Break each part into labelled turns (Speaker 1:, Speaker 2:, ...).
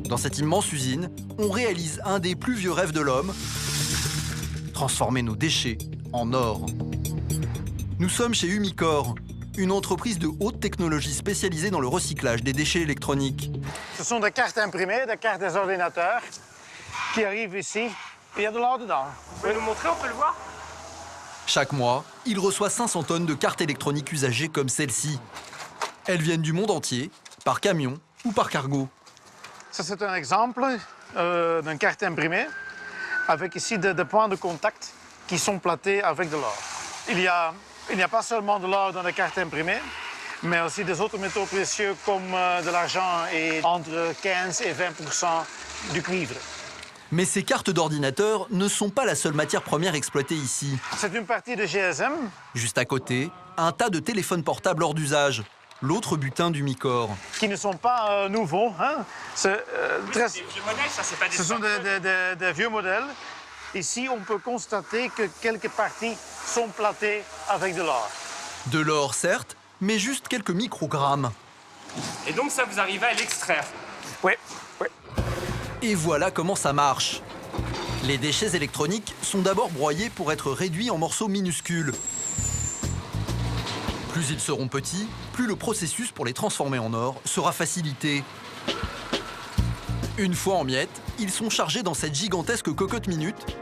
Speaker 1: Dans cette immense usine, on réalise un des plus vieux rêves de l'homme, transformer nos déchets en or. Nous sommes chez Umicore, une entreprise de haute technologie spécialisée dans le recyclage des déchets électroniques.
Speaker 2: Ce sont des cartes imprimées, des cartes des ordinateurs qui arrivent ici. Il y a de l'or dedans.
Speaker 3: Vous pouvez nous montrer, on peut le voir?
Speaker 1: Chaque mois, il reçoit 500 tonnes de cartes électroniques usagées comme celle-ci. Elles viennent du monde entier, par camion ou par cargo.
Speaker 2: Ça, c'est un exemple d'une carte imprimée avec ici des points de contact qui sont platés avec de l'or. Il n'y a pas seulement de l'or dans les cartes imprimées, mais aussi des autres métaux précieux comme de l'argent et entre 15 et 20% du cuivre.
Speaker 1: Mais ces cartes d'ordinateur ne sont pas la seule matière première exploitée ici.
Speaker 2: C'est une partie de GSM.
Speaker 1: Juste à côté, un tas de téléphones portables hors d'usage, l'autre butin d'Umicore.
Speaker 2: Qui ne sont pas nouveaux. Hein.
Speaker 3: Des vieux modèles, ça, c'est pas des...
Speaker 2: Ce sont des vieux modèles. Ici, on peut constater que quelques parties sont platées avec de l'or.
Speaker 1: De l'or, certes, mais juste quelques microgrammes.
Speaker 3: Et donc, ça, vous arrivez à l'extraire?
Speaker 2: Oui, oui.
Speaker 1: Et voilà comment ça marche. Les déchets électroniques sont d'abord broyés pour être réduits en morceaux minuscules. Plus ils seront petits, plus le processus pour les transformer en or sera facilité. Une fois en miettes, ils sont chargés dans cette gigantesque cocotte minute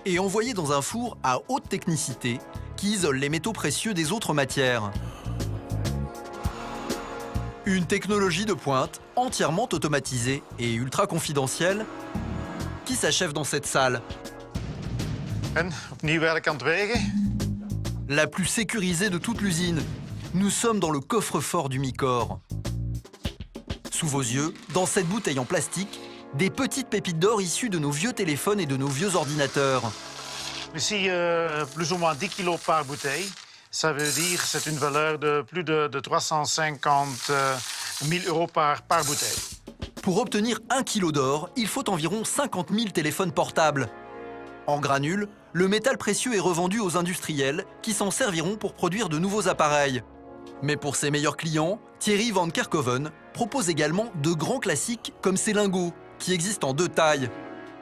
Speaker 1: et envoyés dans un four à haute technicité qui isole les métaux précieux des autres matières. Une technologie de pointe, entièrement automatisée et ultra confidentielle, qui s'achève dans cette salle.
Speaker 2: En opnieuw werk aan het wegen.
Speaker 1: La plus sécurisée de toute l'usine. Nous sommes dans le coffre-fort d'Umicore. Sous vos yeux, dans cette bouteille en plastique, des petites pépites d'or issues de nos vieux téléphones et de nos vieux ordinateurs.
Speaker 2: Ici, plus ou moins 10 kilos par bouteille. Ça veut dire que c'est une valeur de plus de 350 000 euros par bouteille.
Speaker 1: Pour obtenir 1 kilo d'or, il faut environ 50 000 téléphones portables. En granules, le métal précieux est revendu aux industriels qui s'en serviront pour produire de nouveaux appareils. Mais pour ses meilleurs clients, Thierry Van Kerkhoven propose également de grands classiques comme ces lingots, qui existent en deux tailles.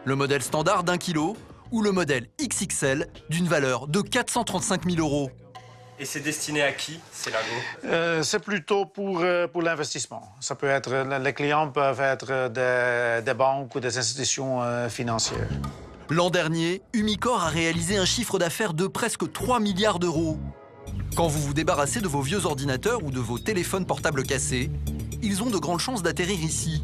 Speaker 1: Le modèle standard d'1 kilo ou le modèle XXL d'une valeur de 435 000 euros.
Speaker 3: Et c'est destiné à qui, ces lingots?
Speaker 2: C'est plutôt pour l'investissement. Ça peut être, les clients peuvent être des banques ou des institutions financières.
Speaker 1: L'an dernier, Umicore a réalisé un chiffre d'affaires de presque 3 milliards d'euros. Quand vous vous débarrassez de vos vieux ordinateurs ou de vos téléphones portables cassés, ils ont de grandes chances d'atterrir ici.